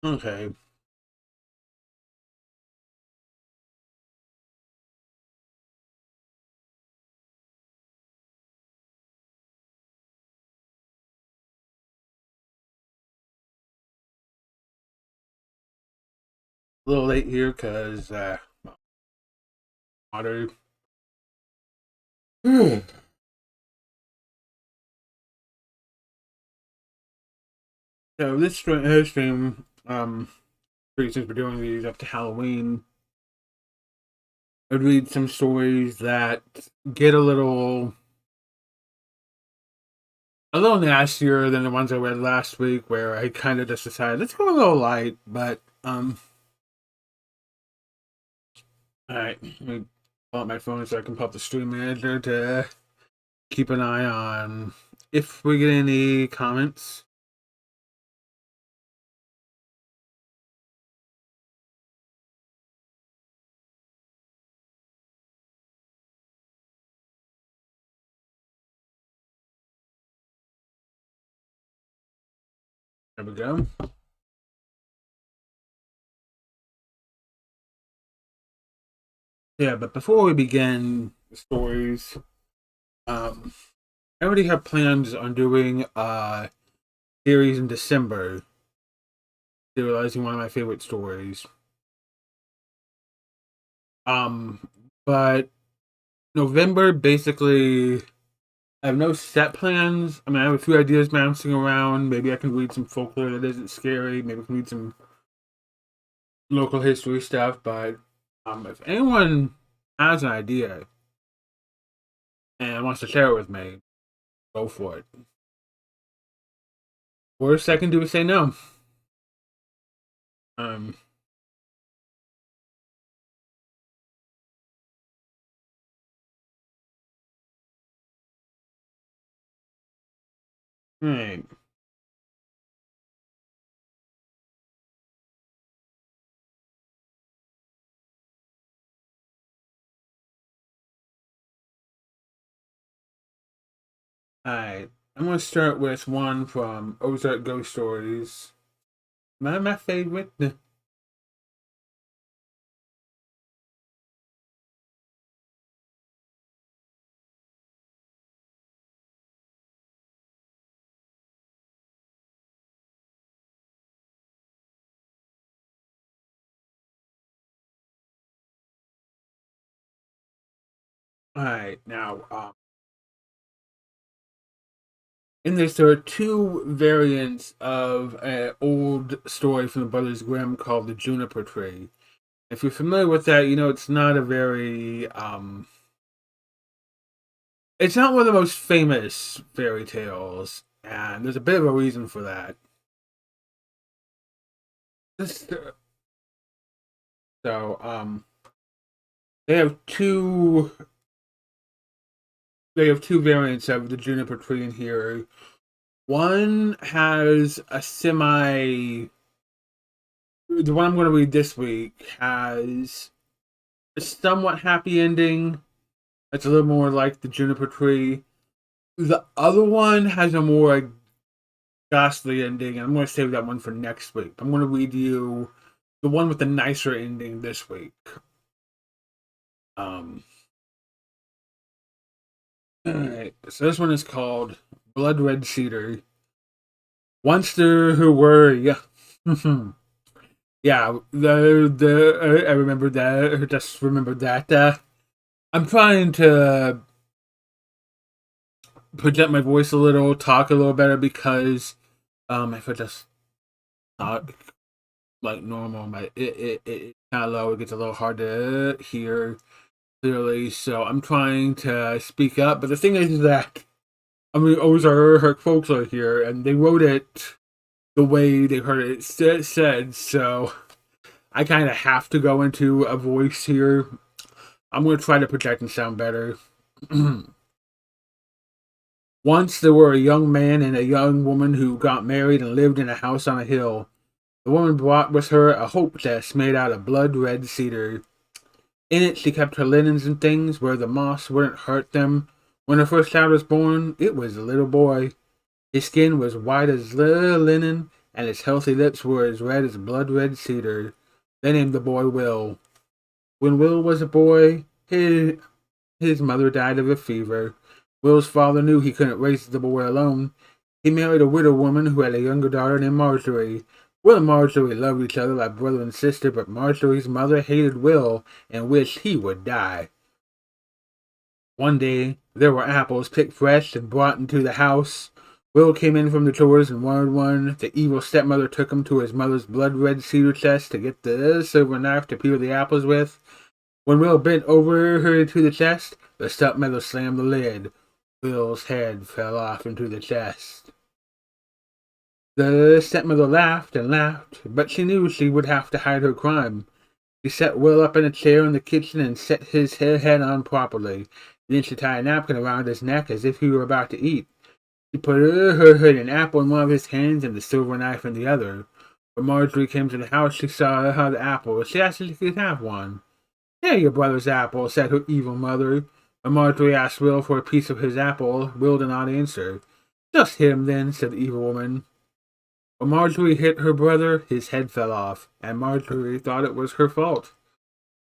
Okay. A little late here because water. So stream, since we're doing these up to Halloween, I'd read some stories that get a little nastier than the ones I read last week, where I kind of just decided let's go a little light. But all right, let me pull out my phone so I can pull up the stream manager to keep an eye on if we get any comments. There we go. Yeah, but before we begin the stories, um, I already have plans on doing a series in December, serializing one of my favorite stories. Um, but November, basically, I have no set plans. I mean, I have a few ideas bouncing around. Maybe I can read some folklore that isn't scary. Maybe I can read some local history stuff. But if anyone has an idea and wants to share it with me, go for it. Worst I can do is say no. Um, right. Alright. I'm gonna start with one from Ozark Ghost Stories. My favorite. Alright, now in this there are two variants of an old story from the Brothers Grimm called the Juniper Tree. If you're familiar with that, you know it's not a very it's not one of the most famous fairy tales, and there's a bit of a reason for that. This, so they have two variants of the Juniper Tree in here. One has a semi. The one I'm going to read this week has a somewhat happy ending. It's a little more like the Juniper Tree. The other one has a more ghastly ending, and I'm going to save that one for next week. I'm going to read you the one with the nicer ending this week. Um, Alright, so this one is called Blood Red Cedar. Once there who were, yeah. Yeah, I remember that. I just remembered that. I'm trying to project my voice a little, talk a little better because if I just talk like normal, it's kind of low. It gets a little hard to hear clearly. So I'm trying to speak up. But the thing is that I mean, Ozark folks are here, and they wrote it the way they heard it said. So I kind of have to go into a voice here. I'm going to try to project and sound better. Once there were a young man and a young woman who got married and lived in a house on a hill. The woman brought with her a hope chest made out of blood red cedar. In it she kept her linens and things where the moss wouldn't hurt them. When her first child was born, it was a little boy. His skin was white as linen, and his healthy lips were as red as blood-red cedar. They named the boy Will. When Will was a boy, his mother died of a fever. Will's father knew he couldn't raise the boy alone. He married a widow woman who had a younger daughter named Marjorie. Will and Marjorie loved each other like brother and sister, but Marjorie's mother hated Will and wished he would die. One day, there were apples picked fresh and brought into the house. Will came in from the chores and wanted one. The evil stepmother took him to his mother's blood-red cedar chest to get the silver knife to peel the apples with. When Will bent over her into the chest, the stepmother slammed the lid. Will's head fell off into the chest. The stepmother laughed and laughed, but she knew she would have to hide her crime. She set Will up in a chair in the kitchen and set his head on properly. Then she tied a napkin around his neck as if he were about to eat. She put an apple in one of his hands and the silver knife in the other. When Marjorie came to the house, she saw how the apple. She asked if she could have one. "Here, your brother's apple," said her evil mother. When Marjorie asked Will for a piece of his apple, Will did not answer. "Just hit him then," said the evil woman. When Marjorie hit her brother, his head fell off, and Marjorie thought it was her fault.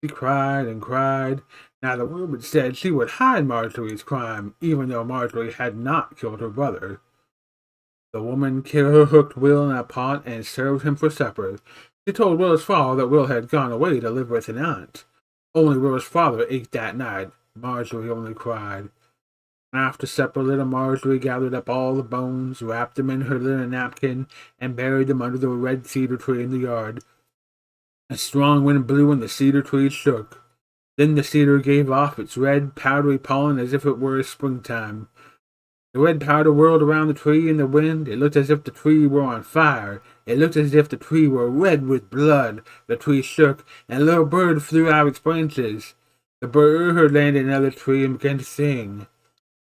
She cried and cried. Now the woman said she would hide Marjorie's crime, even though Marjorie had not killed her brother. The woman cooked Will in a pot and served him for supper. She told Will's father that Will had gone away to live with an aunt. Only Will's father ate that night. Marjorie only cried. After supper, little Marjorie gathered up all the bones, wrapped them in her linen napkin, and buried them under the red cedar tree in the yard. A strong wind blew and the cedar tree shook. Then the cedar gave off its red, powdery pollen as if it were springtime. The red powder whirled around the tree in the wind. It looked as if the tree were on fire. It looked as if the tree were red with blood. The tree shook, and a little bird flew out of its branches. The bird landed in another tree and began to sing.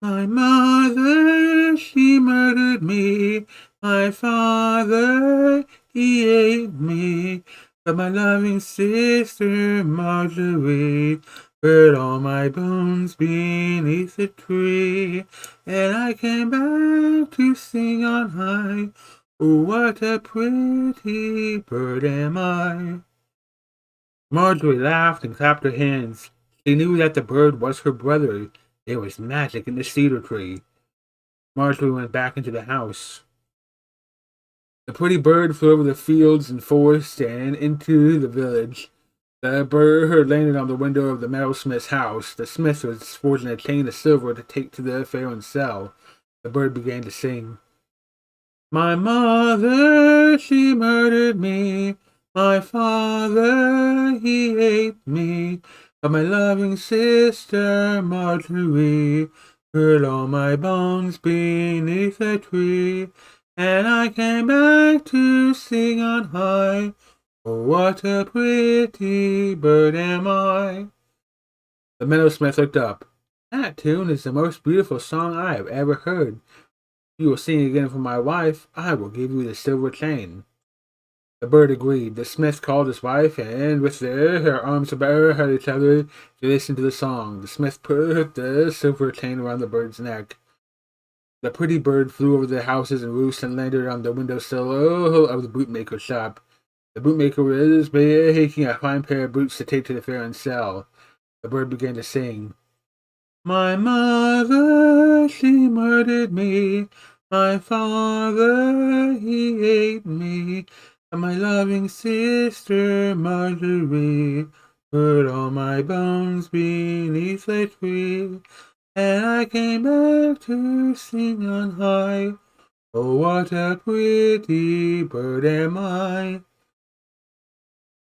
"My mother, she murdered me. My father, he ate me. But my loving sister, Marjorie, buried all my bones beneath the tree. And I came back to sing on high. Oh, what a pretty bird am I." Marjorie laughed and clapped her hands. She knew that the bird was her brother. There was magic in the cedar tree. Marjorie went back into the house. The pretty bird flew over the fields and forest and into the village. The bird landed on the window of the metalsmith's house. The smith was forging a chain of silver to take to the fair and sell. The bird began to sing. "My mother, she murdered me. My father, he ate me. But my loving sister, Marjorie, buried all my bones beneath a tree. And I came back to sing on high. Oh, what a pretty bird am I." The metalsmith looked up. "That tune is the most beautiful song I have ever heard. If you will sing again for my wife, I will give you the silver chain." The bird agreed. The smith called his wife, and with her arms about each other, they listened to the song. The smith put the silver chain around the bird's neck. The pretty bird flew over the houses and roofs and landed on the windowsill of the bootmaker's shop. The bootmaker was making a fine pair of boots to take to the fair and sell. The bird began to sing. "My mother, she murdered me. My father, he ate me. And my loving sister, Marjorie, put all my bones beneath a tree. And I came back to sing on high. Oh, what a pretty bird am I."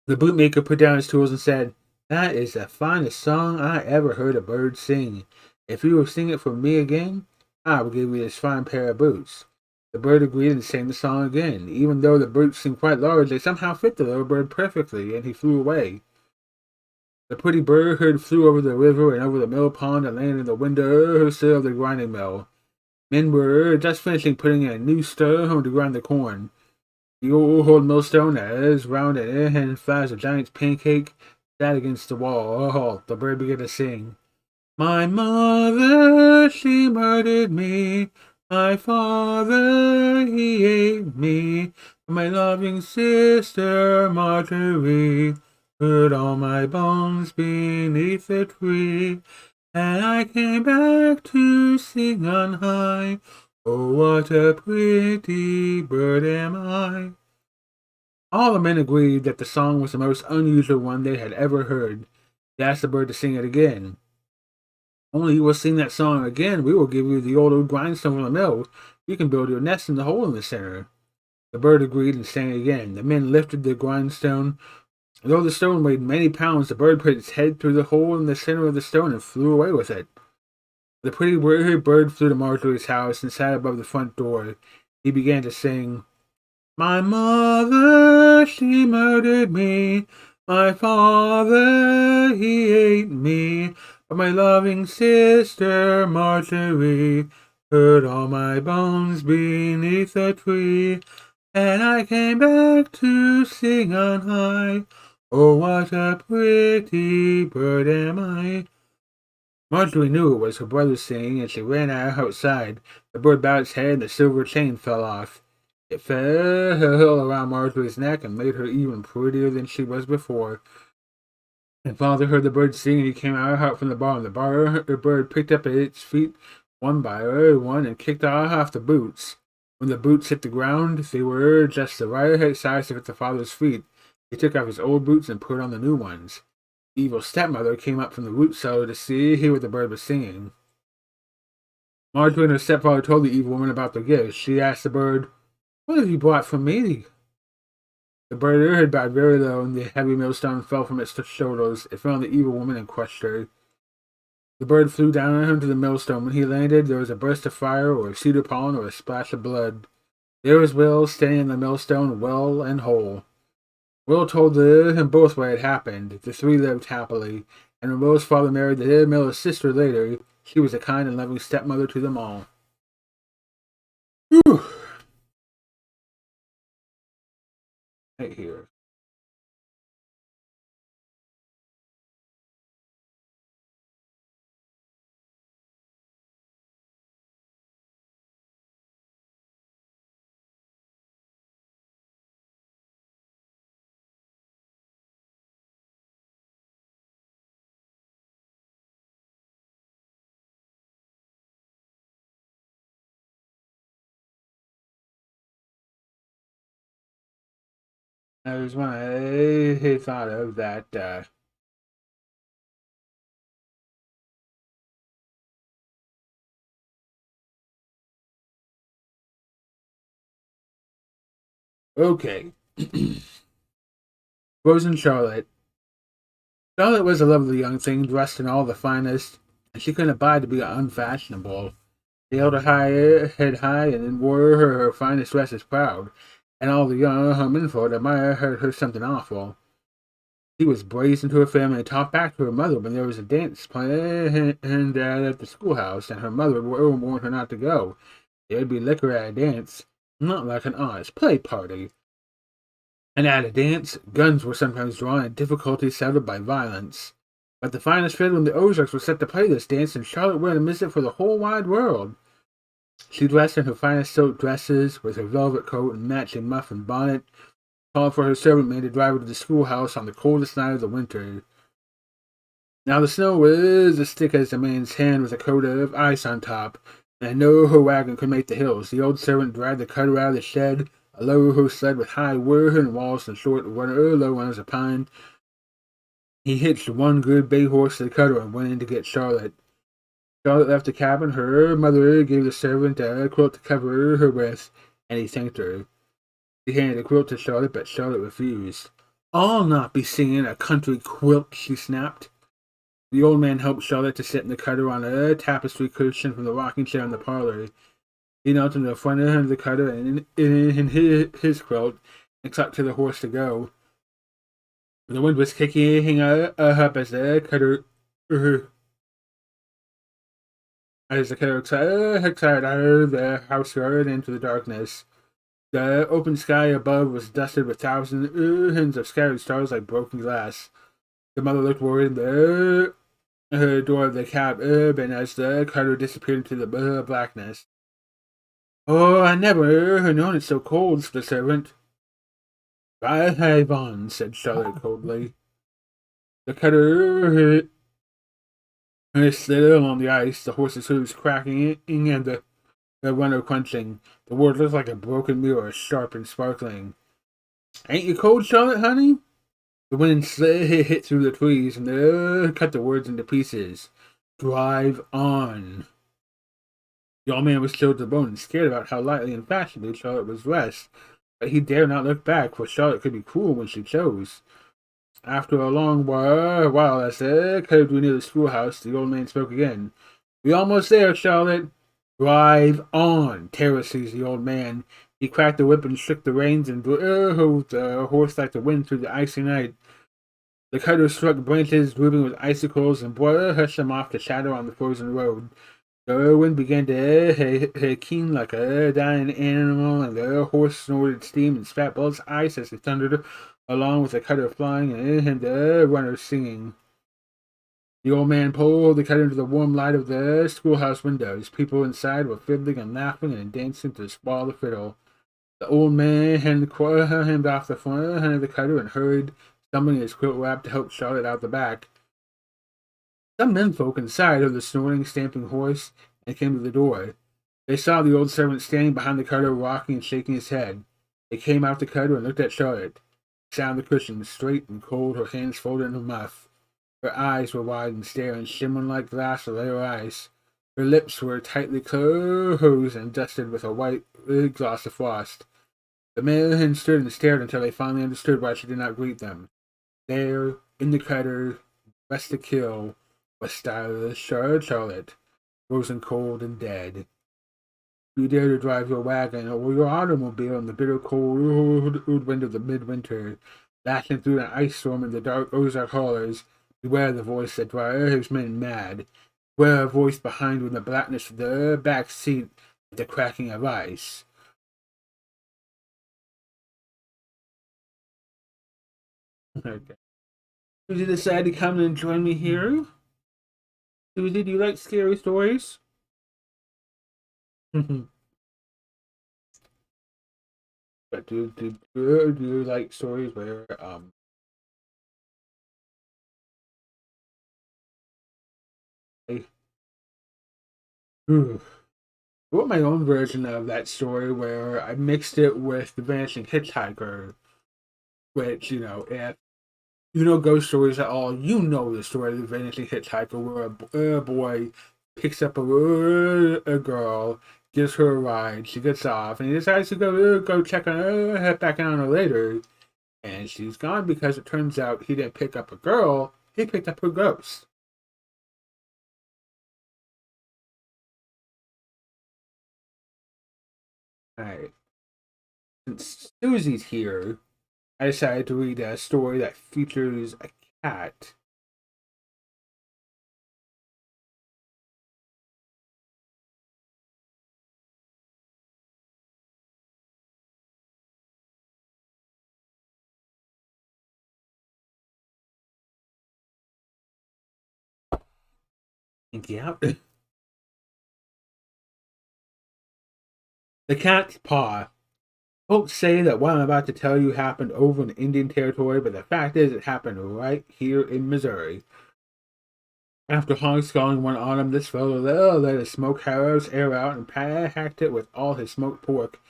The bootmaker put down his tools and said, "That is the finest song I ever heard a bird sing. If you will sing it for me again, I will give you this fine pair of boots." The bird agreed and sang the song again. Even though the boots seemed quite large, they somehow fit the little bird perfectly, and he flew away. The pretty bird flew over the river and over the mill pond and landed in the windowsill of the grinding mill. Men were just finishing putting a new stone to grind the corn. The old millstone, as round and flat as a giant's pancake, sat against the wall. The bird began to sing. "My mother, she murdered me. My father, he ate me, my loving sister Marjorie put all my bones beneath the tree, and I came back to sing on high. Oh, what a pretty bird am I. All the men agreed that the song was the most unusual one they had ever heard. They asked the bird to sing it again. Only you will sing that song again, we will give you the old grindstone from the mill. You can build your nest in the hole in the center. The bird agreed and sang again. The men lifted the grindstone. Though the stone weighed many pounds, the bird put its head through the hole in the center of the stone and flew away with it. The pretty bird flew to Marjorie's house and sat above the front door. He began to sing, my mother, she murdered me. My father, he ate me. But my loving sister, Marjorie, put all my bones beneath a tree. And I came back to sing on high. Oh, what a pretty bird am I. Marjorie knew it was her brother singing, and she ran outside. The bird bowed its head, and the silver chain fell off. It fell around Marjorie's neck and made her even prettier than she was before. And Father heard the bird sing, and he came out from the barn. The bird picked up its feet one by one and kicked off the boots. When the boots hit the ground, they were just the right size to fit the father's feet. He took off his old boots and put on the new ones. The evil stepmother came up from the root cellar to hear what the bird was singing. Marjorie and her stepfather told the evil woman about the gifts. She asked the bird, what have you brought for me? The bird had bowed very low, and the heavy millstone fell from its shoulders. It fell on the evil woman and crushed her. The bird flew down on him to the millstone. When he landed, there was a burst of fire, or cedar pollen, or a splash of blood. There was Will, standing in the millstone, well and whole. Will told him both what had happened. The three lived happily, and when Will's father married the miller's sister later, she was a kind and loving stepmother to them all. Whew. Right here. That was one I thought of that. Okay. Rose and Charlotte. Charlotte was a lovely young thing, dressed in all the finest, and she couldn't abide to be unfashionable. She held her head high and wore her finest dresses proud, and all the young menfolk admired her something awful. She was brazen to her family and talked back to her mother when there was a dance planned at the schoolhouse, and her mother would warn her not to go. There'd be liquor at a dance, not like an honest play party. And at a dance, guns were sometimes drawn and difficulties settled by violence. But the finest fiddle in the Ozarks was set to play this dance, and Charlotte wouldn't miss it for the whole wide world. She dressed in her finest silk dresses, with her velvet coat and matching muff and bonnet, called for her servant maid to drive her to the schoolhouse on the coldest night of the winter. Now the snow was as thick as a man's hand with a coat of ice on top, and no wagon could make the hills. The old servant dragged the cutter out of the shed, a low sled with high wooden walls and short low runners of pine. He hitched one good bay horse to the cutter and went in to get Charlotte. Charlotte left the cabin. Her mother gave the servant a quilt to cover her with, and he thanked her. He handed the quilt to Charlotte, but Charlotte refused. I'll not be singing a country quilt, she snapped. The old man helped Charlotte to sit in the cutter on a tapestry cushion from the rocking chair in the parlor. He knelt in the front of the cutter and in his quilt and clucked to the horse to go. The wind was kicking up as the cutter excited out of the house yard into the darkness. The open sky above was dusted with thousands of scattered stars like broken glass. The mother looked worried in the door of the cabin as the cutter disappeared into the blackness. Oh, I never known it so cold, said the servant. Drive on, said Charlotte coldly. The cutter slid along the ice, the horse's hooves cracking and the runner crunching. The wood looked like a broken mirror, sharp and sparkling. Ain't you cold, Charlotte, honey? The wind hit through the trees and cut the words into pieces. Drive on. The old man was chilled to the bone and scared about how lightly and fashionably Charlotte was dressed, but he dared not look back, for Charlotte could be cruel when she chose. After a long while, as they drew near the schoolhouse, the old man spoke again. We almost there, Charlotte. Drive on. Terror seized the old man. He cracked the whip and shook the reins and drove the horse like the wind through the icy night. The cutter struck branches dripping with icicles and brushed them off to shatter on the frozen road. The wind began to keen like a dying animal, and the horse snorted steam and spat bullets ice as he thundered along with the cutter flying and the runner singing. The old man pulled the cutter into the warm light of the schoolhouse windows. People inside were fiddling and laughing and dancing to the squall of the fiddle. The old man climbed off the front of the cutter and hurried, stumbling his quilt wrap to help Charlotte out the back. Some menfolk inside heard the snorting, stamping horse and came to the door. They saw the old servant standing behind the cutter, rocking and shaking his head. They came out the cutter and looked at Charlotte. She sat on the cushion, straight and cold, her hands folded in her muff. Her eyes were wide and staring, shimmering like glass with her eyes. Her lips were tightly closed and dusted with a white gloss of frost. The men stood and stared until they finally understood why she did not greet them. There, in the cutter, dressed to kill, was stylish Charlotte, frozen cold and dead. You dare to drive your wagon or your automobile in the bitter cold wind of the midwinter, lashing through an ice storm in the dark Ozark hollers. Beware the voice that drives men mad. Beware a voice behind you in the blackness of the back seat with the cracking of ice. Okay. Susie decided to come and join me here. Susie, do you like scary stories? But do you like stories where I wrote my own version of that story where I mixed it with the Vanishing Hitchhiker, which if you know ghost stories at all, you know the story of the Vanishing Hitchhiker, where a boy picks up a girl, gives her a ride, she gets off, and he decides to go check on her, head back on her later, and she's gone because it turns out he didn't pick up a girl, he picked up her ghost. Alright, since Susie's here, I decided to read a story that features a cat. Yeah. The cat's paw. Folks say that what I'm about to tell you happened over in Indian Territory, but the fact is it happened right here in Missouri. After hog sculling one autumn, this fellow let his smokehouse air out and packed it with all his smoked pork.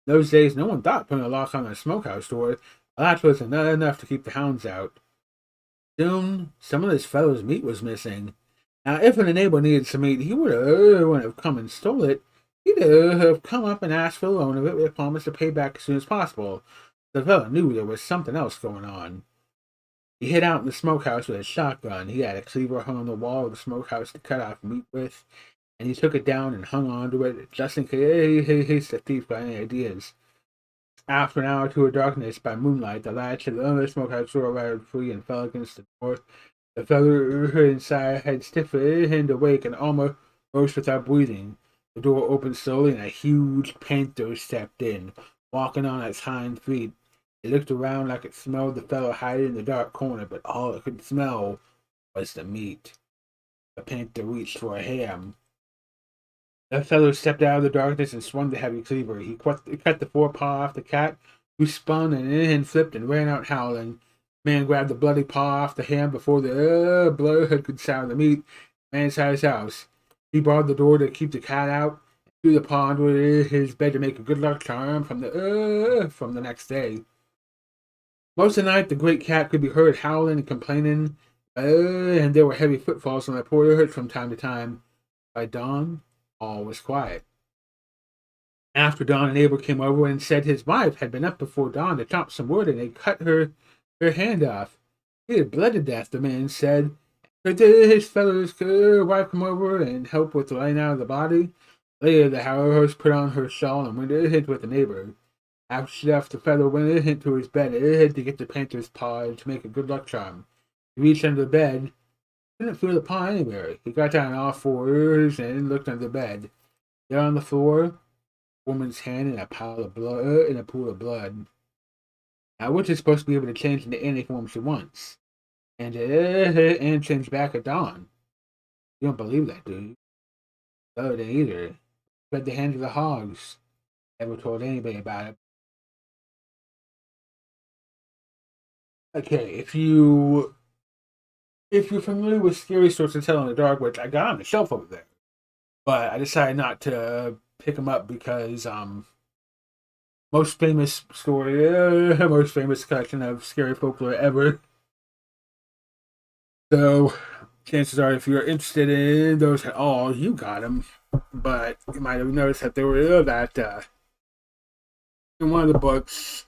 In those days, no one thought putting a lock on a smokehouse door. A latch wasn't enough to keep the hounds out. Soon, some of this fellow's meat was missing. Now, if a neighbor needed some meat, he wouldn't have come and stole it. He'd have come up and asked for the loan of it with a promise to pay back as soon as possible. The fellow knew there was something else going on. He hid out in the smokehouse with a shotgun. He had a cleaver hung on the wall of the smokehouse to cut off meat with, and he took it down and hung onto it just in case the thief got any ideas. After an hour or two of darkness, by moonlight, the latch of the other smokehouse door rattled free and fell against the door. The fellow inside had stiffened awake and almost rose without breathing. The door opened slowly, and a huge panther stepped in, walking on its hind feet. It looked around like it smelled the fellow hiding in the dark corner, but all it could smell was the meat. The panther reached for a ham. That fellow stepped out of the darkness and swung the heavy cleaver. He cut the forepaw off the cat, who spun and flipped and ran out howling. Man grabbed the bloody paw off the hand before the blood could sour the meat. Man inside his house. He barred the door to keep the cat out, and threw the paw under his bed to make a good luck charm from the next day. Most of the night, the great cat could be heard howling and complaining, and there were heavy footfalls on the porch from time to time. By dawn, all was quiet. After dawn, a neighbor came over and said his wife had been up before dawn to chop some wood, and they cut her hand off. He had bled to death, the man said. But his fellow's wife come over and help with laying out of the body. Later, the house put on her shawl and went into with the neighbor. After she left, the fellow went into his bed to get the panther's paw to make a good luck charm. He reached under the bed, couldn't feel the paw anywhere. He got down on all fours and looked under the bed. There on the floor, a woman's hand in a pool of blood. Now, which is supposed to be able to change into any form she wants, and change back at dawn. You don't believe that, do you? Oh, they either. Fed the hand of the hogs. Never told anybody about it. Okay, if you're familiar with scary stories to tell in the dark, which I got on the shelf over there, but I decided not to pick them up because most famous story, most famous collection of scary folklore ever. So chances are, if you're interested in those at all, you got them. But you might have noticed that they were that in one of the books.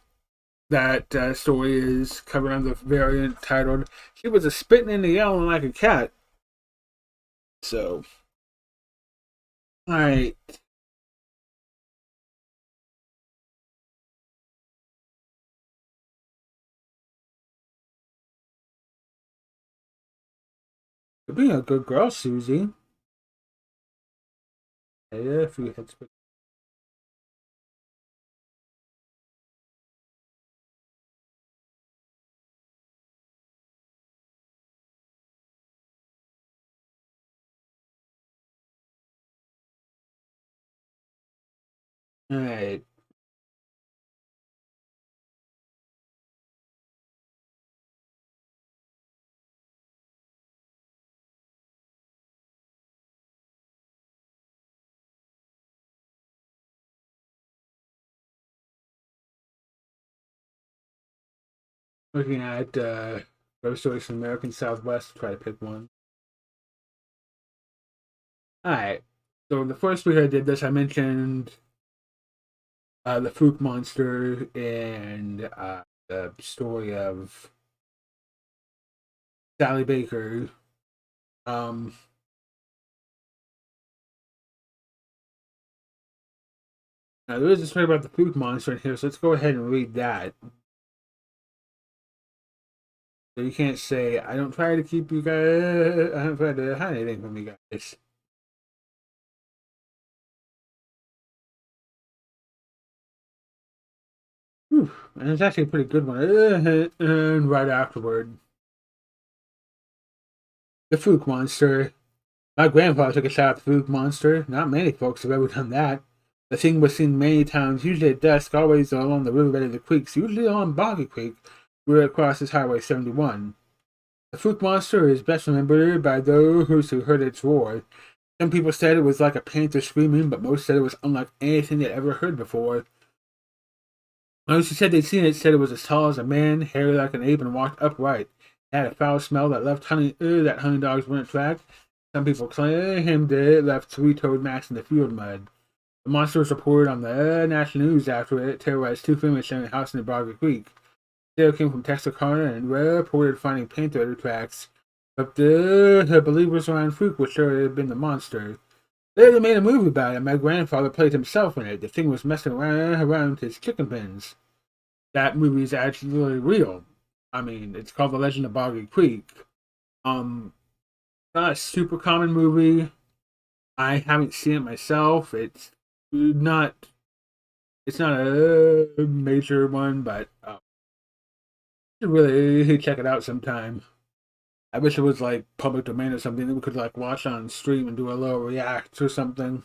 That story is covered under the variant titled "She Was a Spitting and a Yelling Like a Cat." So, alright. You're being a good girl, Susie. Yeah, if you had spit. Alright. Looking at ghost stories from American Southwest, try to pick one. Alright. So the first week I did this, I mentioned the Fook monster and the story of Sally Baker. Um, Now there is a story about the Fook monster in here, so let's go ahead and read that. So you can't say I don't try to keep you guys. I don't try to hide anything from you guys. Whew, and it's actually a pretty good one. And right afterward, the Fook monster. My grandfather took a shot at the Fook monster. Not many folks have ever done that. The thing was seen many times, usually at dusk, always along the riverbed of the creeks, usually on Boggy Creek, where it crosses Highway 71. The Fook monster is best remembered by those who heard its roar. Some people said it was like a panther screaming, but most said it was unlike anything they'd ever heard before. Those who said they'd seen it said it was as tall as a man, hairy like an ape, and walked upright. It had a foul smell that left honey dogs wouldn't track. Some people claimed it left three-toed marks in the field mud. The monster was reported on the national news after it terrorized two families sharing a house near Boggy Creek. They came from Texarkana and reported finding panther tracks, but the believers around Fook were sure it had been the monster. Later, they made a movie about it. My grandfather played himself in it. The thing was messing around his chicken pens. That movie is actually real. I mean, it's called The Legend of Boggy Creek. Um, Not a super common movie. I haven't seen it myself. Not. It's not a major one, but you should really check it out sometime. I wish it was like public domain or something that we could like watch on stream and do a little react or something.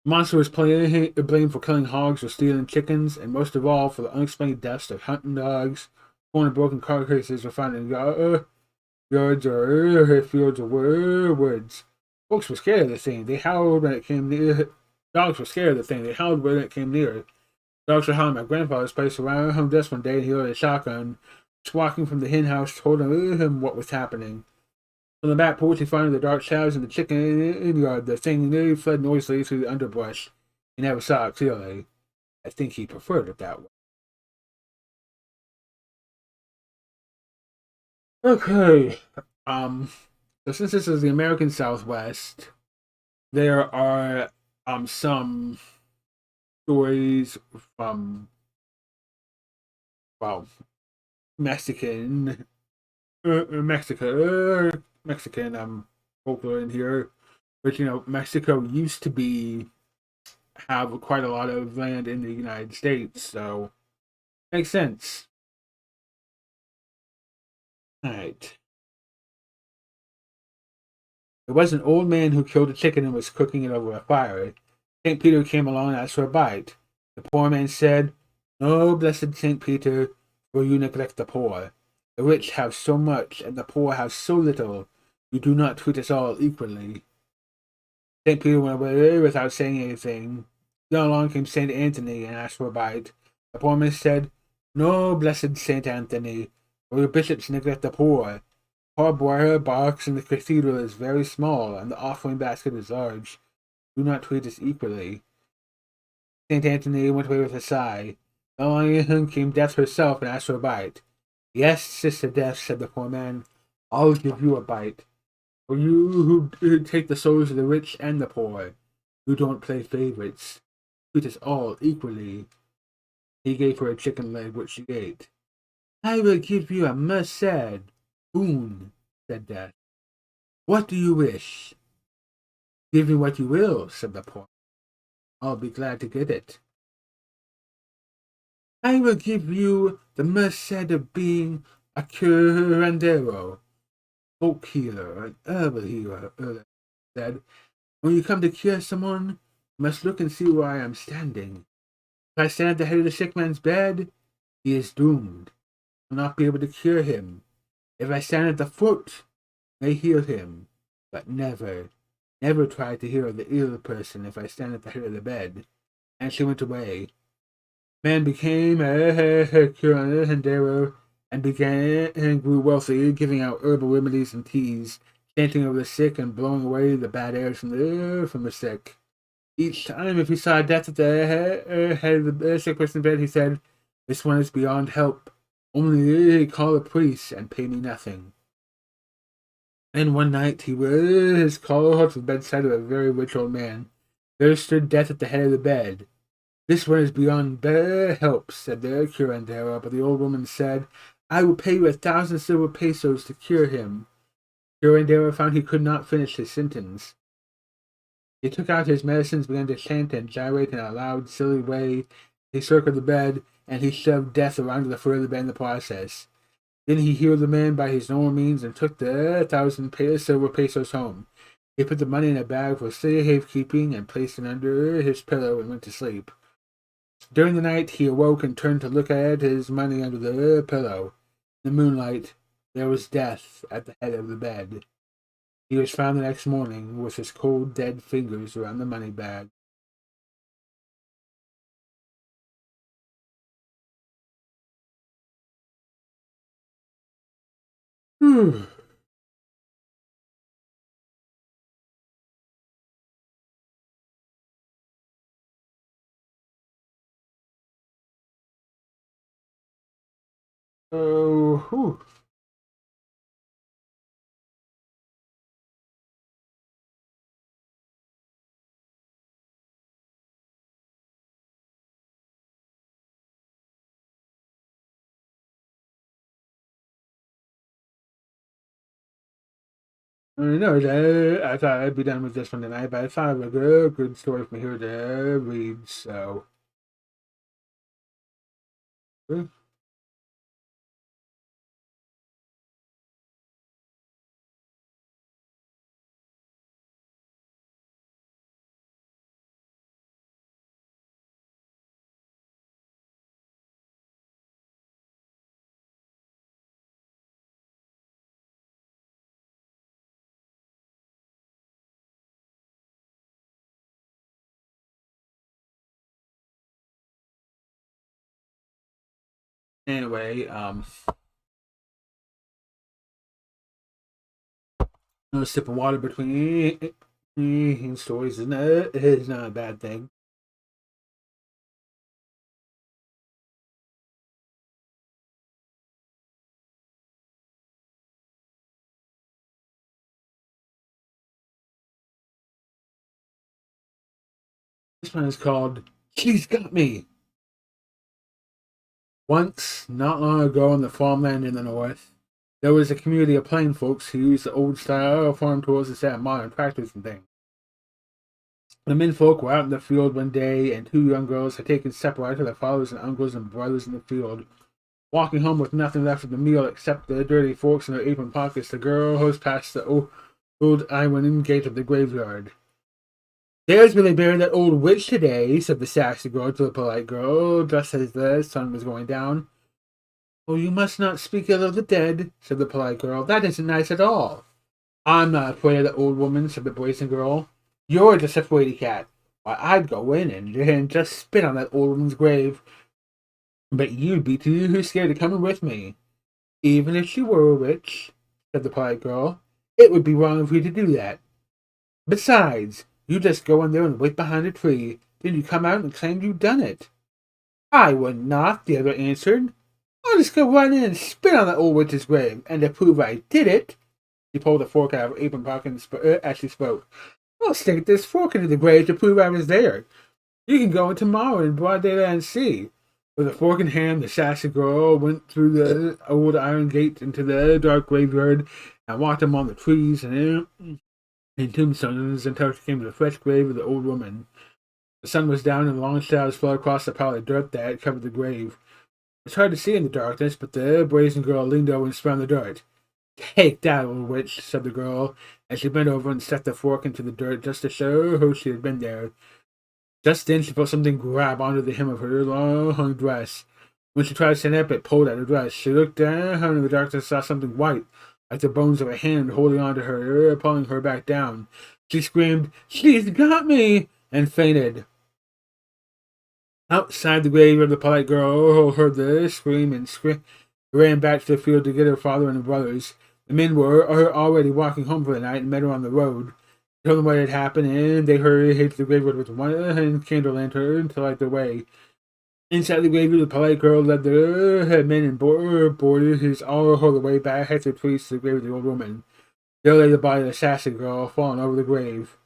The monster was blamed for killing hogs or stealing chickens, and most of all for the unexplained deaths of hunting dogs. Torn and broken carcasses were found in yards or fields or woods. Folks were scared of the thing. They howled when it came near. Dogs were scared of the thing. They howled when it came near. Dogs were howling. My grandfather's place around home desk one day, and he heard a shotgun. Just walking from the hen house told him what was happening. From the back porch, he found the dark shadows in the chicken yard. The thing nearly fled noisily through the underbrush. He never saw it clearly. I think he preferred it that way. Okay. Um. So since this is the American Southwest, there are some stories from well Mexican Mexican folklore in here, but Mexico used to be have quite a lot of land in the United States, so makes sense. All right. It was an old man who killed a chicken and was cooking it over a fire. St. Peter came along and asked for a bite. The poor man said, "No, blessed St. Peter, for you neglect the poor. The rich have so much, and the poor have so little. You do not treat us all equally." St. Peter went away without saying anything. Then along came St. Anthony and asked for a bite. The poor man said, "No, blessed St. Anthony, for your bishops neglect the poor. Harbor box in the cathedral is very small, and the offering basket is large. Do not treat us equally." St. Anthony went away with a sigh. Along came Death herself and asked for a bite. "Yes, Sister Death," said the poor man, "I'll give you a bite. For you who take the souls of the rich and the poor, you don't play favorites. Treat us all equally." He gave her a chicken leg, which she ate. "I will give you a merced boon," said Death. "What do you wish?" "Give me what you will," said the poor. "I'll be glad to get it." "I will give you the merced of being a curandero, folk healer, an herbal healer," said. "When you come to cure someone, you must look and see where I am standing. If I stand at the head of the sick man's bed, he is doomed. I will not be able to cure him. If I stand at the foot, I may heal him, but never, never try to heal the ill person if I stand at the head of the bed." And she went away. Man became a curandero and began and grew wealthy, giving out herbal remedies and teas, chanting over the sick and blowing away the bad air from the sick. Each time, if he saw death at the head of the sick person's bed, he said, "This one is beyond help. Only call a priest and pay me nothing." And one night he was called to the bedside of a very rich old man. There stood Death at the head of the bed. "This one is beyond help," said the curandero, but the old woman said, "I will pay you 1,000 silver pesos to cure him." Curandero found he could not finish his sentence. He took out his medicines, began to chant and gyrate in a loud, silly way. He circled the bed, and he shoved Death around to the foot of the bed in the process. Then he healed the man by his normal means and took the 1,000 silver pesos home. He put the money in a bag for safekeeping and placed it under his pillow and went to sleep. During the night, he awoke and turned to look at his money under the pillow. In the moonlight, there was Death at the head of the bed. He was found the next morning with his cold, dead fingers around the money bag. Hmm. Oh, whew. No, I thought I'd be done with this one tonight, but I thought of a good story from here to read, so. Anyway, a sip of water between stories is not a bad thing. This one is called She's Got Me. Once, not long ago in the farmland in the north, there was a community of plain folks who used the old style farm tools instead of modern tractors and things. The men folk were out in the field one day, and two young girls had taken supper to their fathers and uncles and brothers in the field. Walking home with nothing left of the meal except the dirty forks in their apron pockets, the girls passed the old iron gate of the graveyard. "There's Billy Bear, that old witch today," said the sassy girl to the polite girl, just as the sun was going down. "Oh, you must not speak ill of the dead," said the polite girl. "That isn't nice at all." "I'm not afraid of the old woman," said the brazen girl. "You're just a fraidy cat. Why, I'd go in and just spit on that old woman's grave. But you'd be too scared to come in with me." "Even if she were a witch," said the polite girl, "it would be wrong of you to do that. Besides, you just go in there and wait behind a tree. Then you come out and claim you've done it." "I would not," the other answered. "I'll just go right in and spit on that old witch's grave, and to prove I did it," she pulled a fork out of her apron pocket as she spoke, "I'll stick this fork into the grave to prove I was there. You can go in tomorrow in broad daylight and see." With a fork in hand, the sassy girl went through the old iron gate into the dark graveyard and walked among the trees and tombstones until she came to the fresh grave of the old woman. The sun was down and long shadows fell across the pile of dirt that covered the grave. It's hard to see in the darkness, but the brazen girl leaned over and spat on the dirt. "Take that, old witch," said the girl, as she bent over and stuck the fork into the dirt just to show who she had been there. Just then she felt something grab onto the hem of her long dress. When she tried to stand up, it pulled at her dress. She looked down in the darkness and saw something white, like the bones of a hand holding on to her, pulling her back down. She screamed, "She's got me!" and fainted. Outside the grave, the polite girl heard the scream and ran back to the field to get her father and her brothers. The men were already walking home for the night and met her on the road. She told them what had happened, and they hurried to the graveyard with one candle lantern to light their way. Inside the graveyard, the polite girl led the men and boarders all the way back to the trees to the grave of the old woman. There lay the body of the sassy girl, fallen over the grave.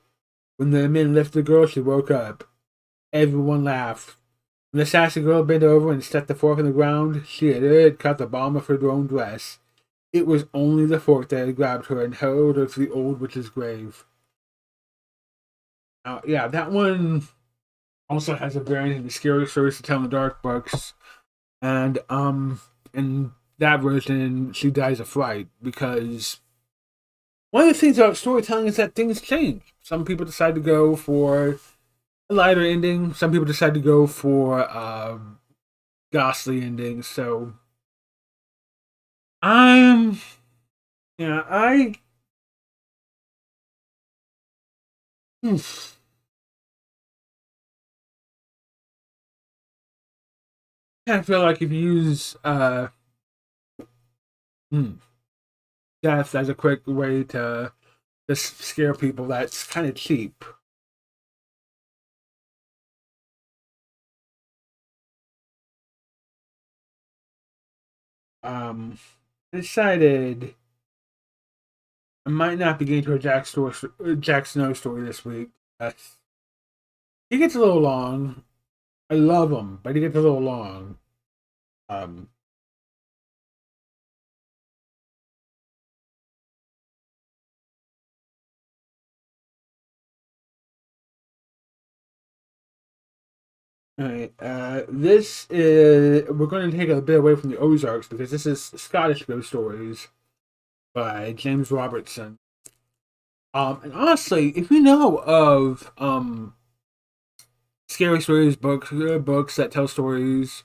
When the men lifted the girl, she woke up. Everyone laughed. When the sassy girl bent over and stuck the fork in the ground, she had cut the bottom of her own dress. It was only the fork that had grabbed her and held her to the old witch's grave. Yeah, that one also has a variant in the Scary Stories to Tell in the Dark books, and in that version, she dies of fright because one of the things about storytelling is that things change. Some people decide to go for a lighter ending. Some people decide to go for ghastly endings. So I'm, yeah, hmm, I feel like if you use hmm, death as a quick way to just scare people, that's kind of cheap. Um, I decided I might not be getting to a Jack Snow story this week. He gets a little long. I love him, but he gets a little long. Um, Alright, this is we're going to take a bit away from the Ozarks because this is Scottish ghost stories by James Robertson. And honestly, if you know of scary stories books that tell stories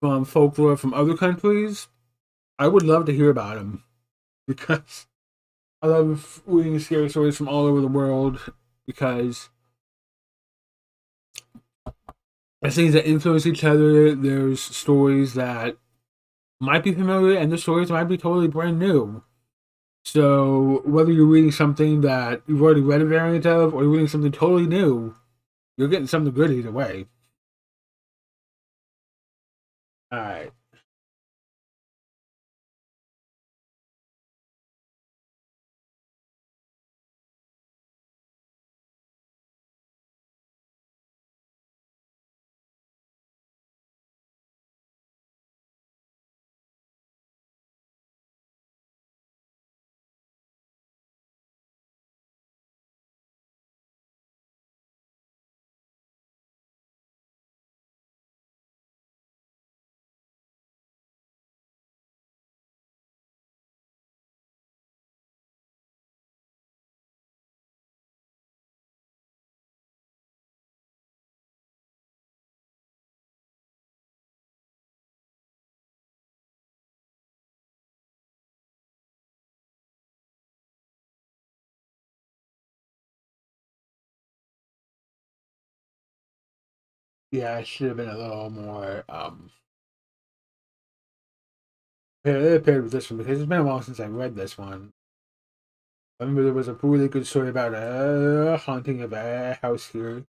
from folklore from other countries, I would love to hear about them because I love reading scary stories from all over the world because there's things that influence each other. There's stories that might be familiar and the stories might be totally brand new. So whether you're reading something that you've already read a variant of or you're reading something totally new, you're getting something good either way. All right. Yeah, I should have been a little more prepared with this one because it's been a while since I read this one. I remember there was a really good story about a haunting of a house here.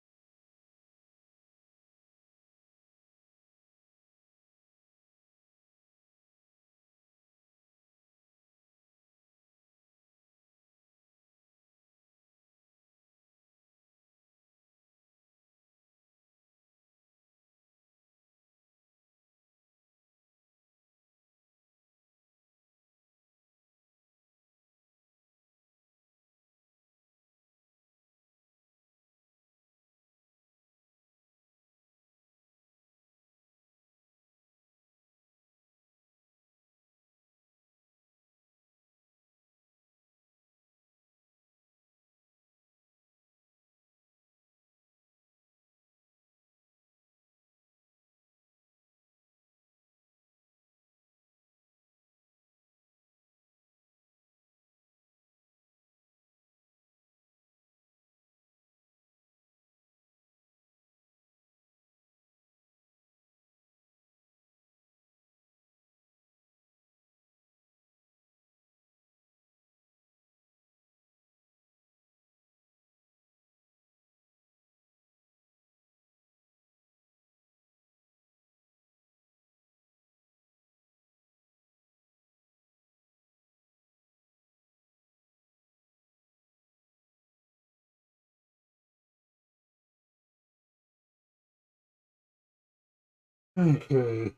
Okay.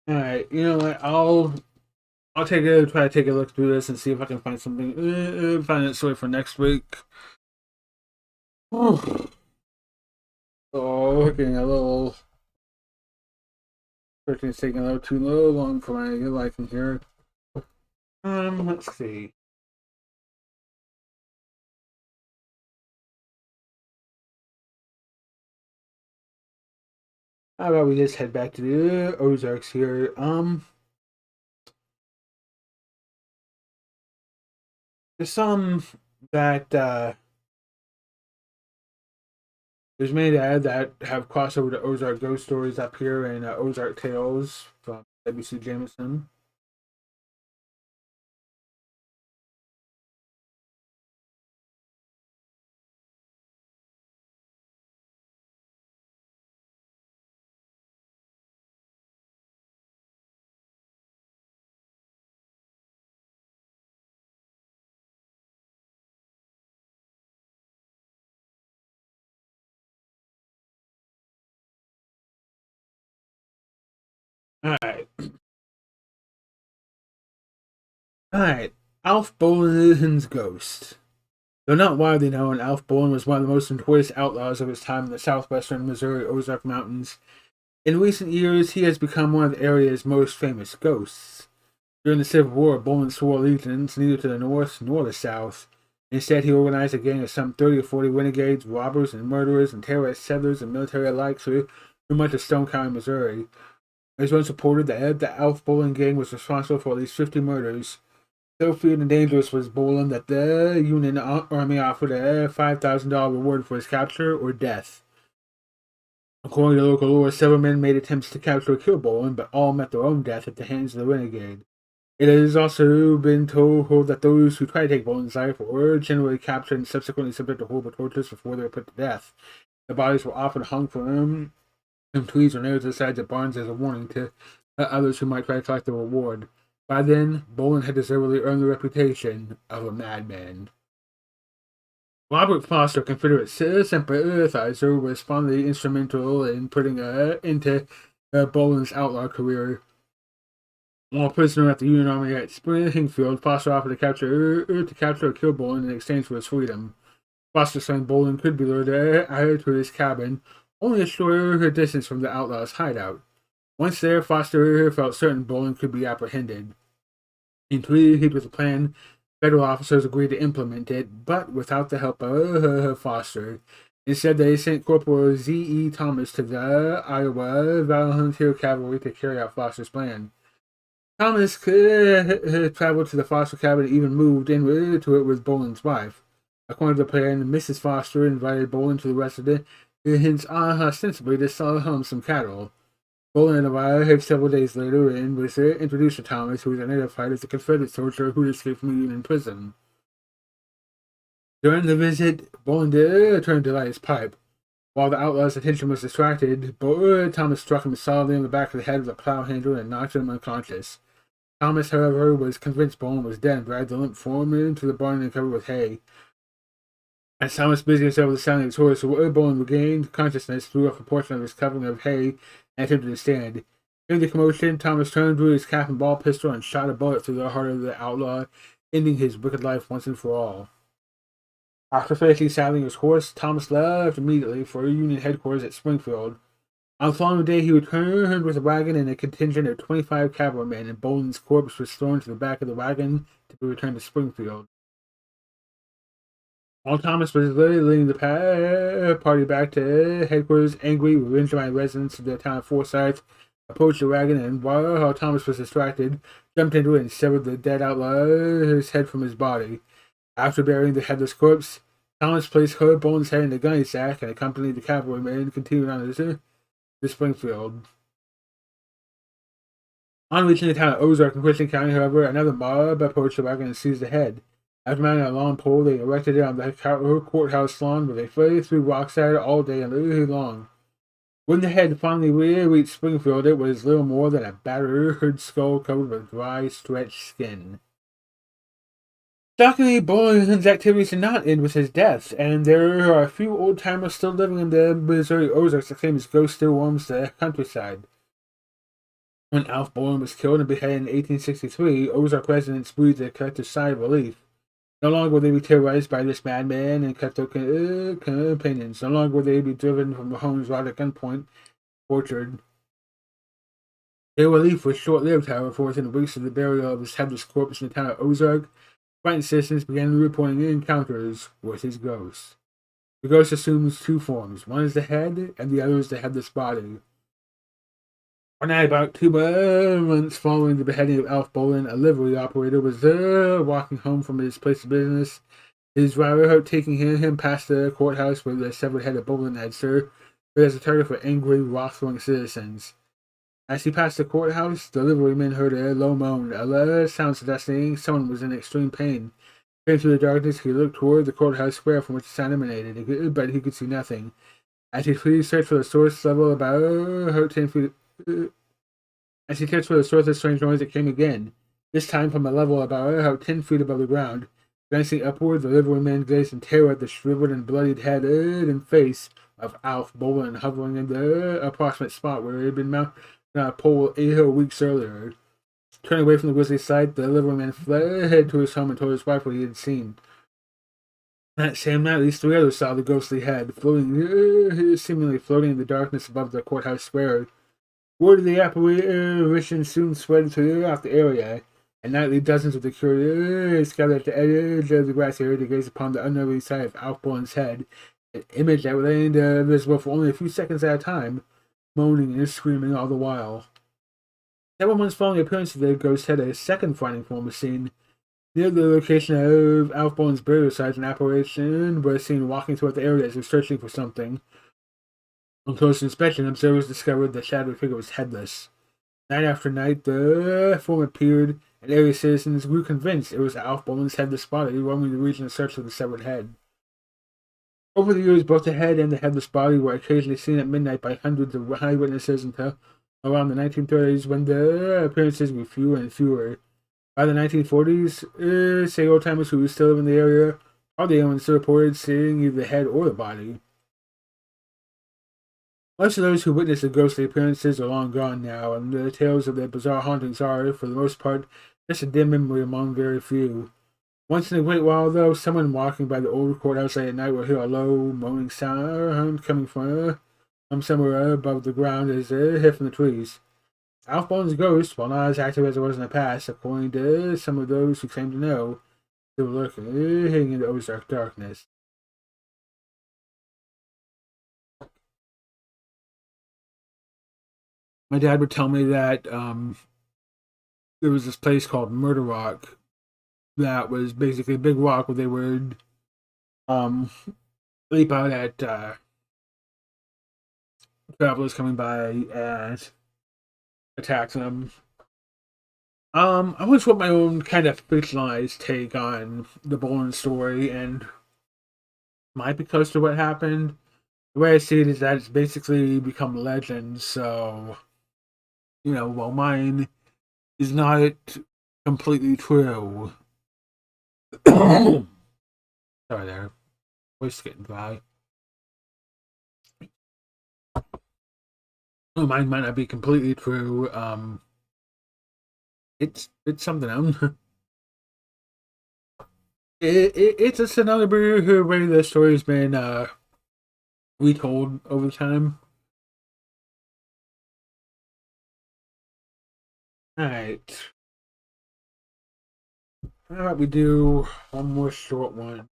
All right. You know what? I'll try to take a look through this and see if I can find something. Find a story for next week. Oh, getting a little. It's taking a little too long for my liking here. Let's see. How about we just head back to the Ozarks here? There's some that there's many that have crossed over to Ozark Ghost Stories up here and Ozark Tales from W.C. Jameson. All right, all right. Alf Bolin's Ghost. Though not widely known, Alf Bolin was one of the most notorious outlaws of his time in the southwestern Missouri Ozark Mountains. In recent years, he has become one of the area's most famous ghosts. During the Civil War, Bolin swore allegiance neither to the North nor the South. Instead, he organized a gang of some 30 or 40 renegades, robbers, and murderers, and terrorist settlers and military alike who went to Stone County, Missouri. It was once reported that the Alf Bolin gang was responsible for at least 50 murders. So feared and dangerous was Bolin that the Union Army offered a $5,000 reward for his capture or death. According to local lore, several men made attempts to capture or kill Bolin, but all met their own death at the hands of the renegade. It has also been told that those who tried to take Bolin's life were generally captured and subsequently subjected to horrible tortures before they were put to death. The bodies were often hung from trees or nailed to the sides of barns as a warning to others who might try to collect the reward. By then, Bolin had deservedly earned the reputation of a madman. Robert Foster, Confederate sympathizer, was fondly instrumental in putting into Bolin's outlaw career. While prisoner at the Union Army at Springfield, Foster offered to capture or kill Bolin in exchange for his freedom. Foster's son Bolin could be lured out to his cabin, only a short distance from the outlaws' hideout. Once there, Foster felt certain Bolin could be apprehended. Intrigued with the plan, federal officers agreed to implement it, but without the help of Foster. Instead, they sent Corporal Z.E. Thomas to the Iowa Volunteer Cavalry to carry out Foster's plan. Thomas traveled to the Foster cabin and even moved into it with Bolin's wife. According to the plan, Mrs. Foster invited Bolin to the residence, ostensibly to sell home some cattle. Bolin arrived several days later and was introduced to Thomas, who was identified as the Confederate soldier who had escaped from a Union prison. During the visit, Bolin turned to light his pipe. While the outlaw's attention was distracted, Thomas struck him solidly on the back of the head with a plow handle and knocked him unconscious. Thomas, however, was convinced Bolin was dead and dragged the limp form into the barn and covered with hay. As Thomas busied himself with the sound of his horse, Bolin regained consciousness, threw off a portion of his covering of hay, and attempted to stand. During the commotion, Thomas turned, drew his cap and ball pistol, and shot a bullet through the heart of the outlaw, ending his wicked life once and for all. After faithfully saddling his horse, Thomas left immediately for Union headquarters at Springfield. On the following day, he returned with a wagon and a contingent of 25 cavalrymen, and Bolin's corpse was thrown to the back of the wagon to be returned to Springfield. While Thomas was leading the party back to headquarters, angry, revenge-minded residents of the town of Forsyth approached the wagon, and while Thomas was distracted, jumped into it and severed the dead outlaw's head from his body. After burying the headless corpse, Thomas placed Bolin's head in a gunny sack and accompanied the cavalrymen and continued on to Springfield. On reaching the town of Ozark in Christian County, however, another mob approached the wagon and seized the head. After mounting a long pole, they erected it on the courthouse lawn, where they threw rocks at it all day long. When the head finally reached Springfield, it was little more than a battered skull covered with dry, stretched skin. Shockingly, Bolin's activities did not end with his death, and there are a few old-timers still living in the Missouri Ozarks that claim his ghost still roams the countryside. When Alf Bolin was killed and beheaded in 1863, Ozark residents breathed a collective sigh of relief. No longer would they be terrorized by this madman and cutthroat companions. No longer would they be driven from their homes while at gunpoint, tortured. Their relief was short-lived, however, for within weeks of the burial of his headless corpse in the town of Ozark, frightened citizens began reporting encounters with his ghost. The ghost assumes two forms. One is the head, and the other is the headless body. One night, about 2 months following the beheading of Alf Bolin, a livery operator was walking home from his place of business. His driver taking him past the courthouse where the severed head of Bolin had served, but as a target for angry, wrath-throwing citizens. As he passed the courthouse, the liveryman heard a low moan, a sound suggesting someone was in extreme pain. Peering through the darkness, he looked toward the courthouse square from which the sound emanated, but he could see nothing. As he searched for the source level about 10 feet, as he searched for the source of the strange noise, it came again. This time from a level about 10 feet above the ground. Glancing upward, the liveryman gazed in terror at the shriveled and bloodied head and face of Alf Bolin hovering in the approximate spot where he had been mounted on a pole 8 weeks earlier. Turning away from the grisly sight, the liveryman fled to his home and told his wife what he had seen. That same night, at least 3 others saw the ghostly head, seemingly floating in the darkness above the courthouse square. Word of the apparition soon spread throughout the area. And nightly dozens of the curious gather at the edge of the grassy area to gaze upon the unnerving sight of Alphonse's head, an image that remained visible for only a few seconds at a time, moaning and screaming all the while. Several months following the appearance of the ghost head, a second frightening form was seen near the location of Alphonse's burial site. An apparition was seen walking throughout the area as if searching for something. On close inspection, observers discovered the shadowy figure was headless. Night after night, the form appeared, and area citizens grew convinced it was Alphonse's headless body roaming the region in search of the severed head. Over the years, both the head and the headless body were occasionally seen at midnight by hundreds of eyewitnesses until around the 1930s, when the appearances grew fewer and fewer. By the 1940s, say old-timers who still live in the area hardly anyone still reported seeing either the head or the body. Most of those who witnessed the ghostly appearances are long gone now, and the tales of their bizarre hauntings are, for the most part, just a dim memory among very few. Once in a great while, though, someone walking by the old courthouse late at night will hear a low, moaning sound coming from somewhere above the ground as if from the trees. Alphonse's ghost, while not as active as it was in the past, according to some of those who claim to know, still lurking in the Ozark darkness. My dad would tell me that there was this place called Murder Rock that was basically a big rock where they would um, leap out at travelers coming by and attack them. I once wrote my own kind of fictionalized take on the Boland story, and might be close to what happened. The way I see it is that it's basically become legend, so, while mine is not completely true. Sorry there. Voice getting dry. Oh, mine might not be completely true. It's something else. It's just another way the story's been retold over time. Alright. How about we do one more short one?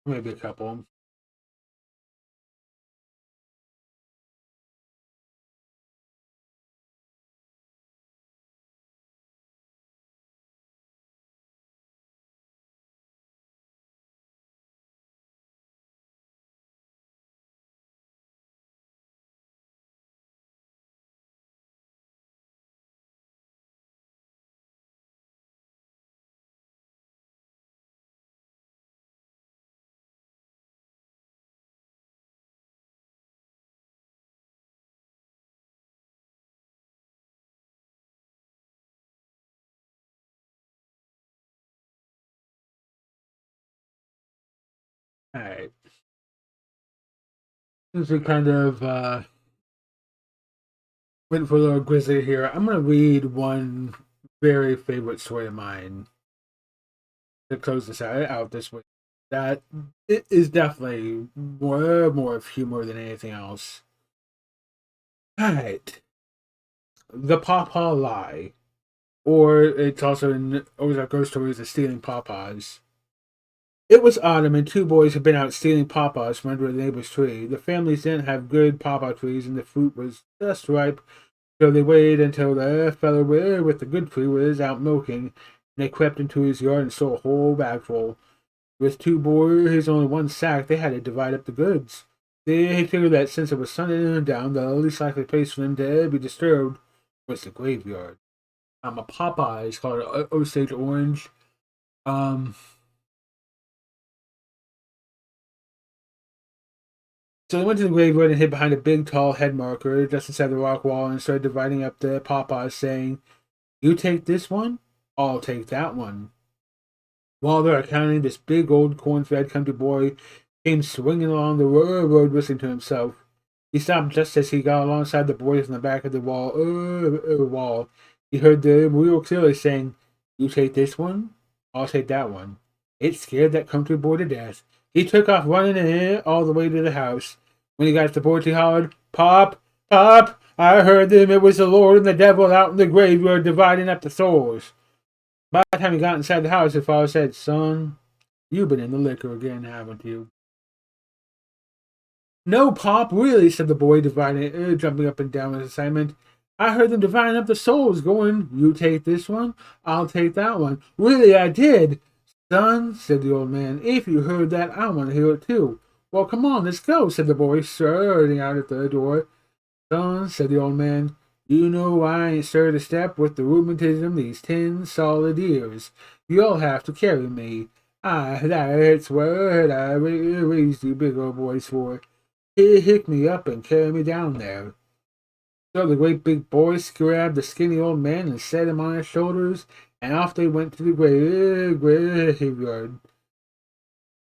Maybe a couple. Alright. Since we kind of went for a little grisly here, I'm going to read one very favorite story of mine to close this out this week. That it is definitely more of humor than anything else. Alright. The Pawpaw Lie. Or it's also in Ozark Ghost Stories, The Stealing Pawpaws. It was autumn, and two boys had been out stealing pawpaws from under a neighbor's tree. The families didn't have good pawpaw trees, and the fruit was just ripe, so they waited until the fellow with the good tree was out milking, and they crept into his yard and stole a whole bagful. With two boys, only one sack, they had to divide up the goods. They figured that since it was sunning down, the least likely place for them to be disturbed was the graveyard. A Popeyes called Osage Orange. Um, So they went to the graveyard and hid behind a big, tall head marker just inside the rock wall and started dividing up the pawpaws, saying, "You take this one, I'll take that one." While they were counting, this big old corn-fed country boy came swinging along the road, whistling to himself. He stopped just as he got alongside the boys in the back of the wall. He heard the real clearly saying, "You take this one, I'll take that one." It scared that country boy to death. He took off running all the way to the house. When he got to the porch, he hollered, "Pop, Pop, I heard them. It was the Lord and the devil out in the graveyard dividing up the souls. By the time he got inside the house, his father said, "Son, you've been in the liquor again, haven't you?" "No, Pop, really," said the boy, jumping up and down with excitement. "I heard them dividing up the souls, going, you take this one, I'll take that one. Really, I did." "Son," said the old man, "if you heard that, I want to hear it too." "Well, come on, let's go," said the boy, starting out at the door. "Son," said the old man, "you know I ain't stirred a step with the rheumatism these 10 solid years. You'll have to carry me. That's what I raised you big old boys for. Pick me up and carry me down there." So the great big boy grabbed the skinny old man and set him on his shoulders, and off they went to the graveyard.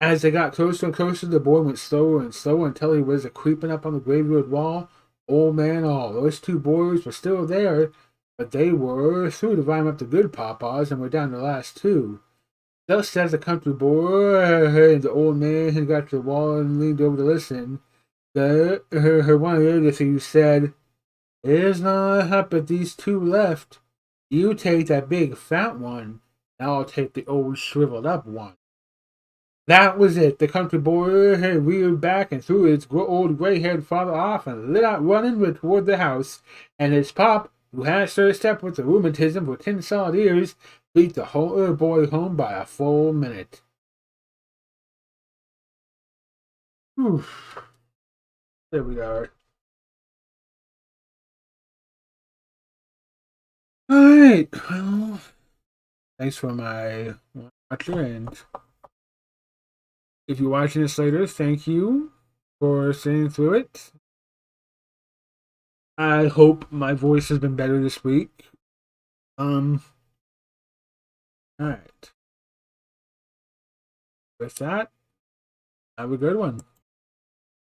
As they got closer and closer, the boy went slower and slower until he was a creeping up on the graveyard wall. Old man all, those 2 boys were still there, but they were through dividing up the good pawpaws and were down to the last 2. Just as the country boy and the old man had got to the wall and leaned over to listen, one of the other thieves said, "There's not a but these 2 left. You take that big fat one, and I'll take the old shriveled up one." That was it. The country boy had reared back and threw his old gray-haired father off and lit out running toward the house. And his pop, who had stirred a step with the rheumatism for 10 solid years, beat the whole boy home by a full minute. Whew. There we are. All right. Well, thanks for my watcher, and if you're watching this later, thank you for sitting through it. I hope my voice has been better this week. All right. With that, have a good one.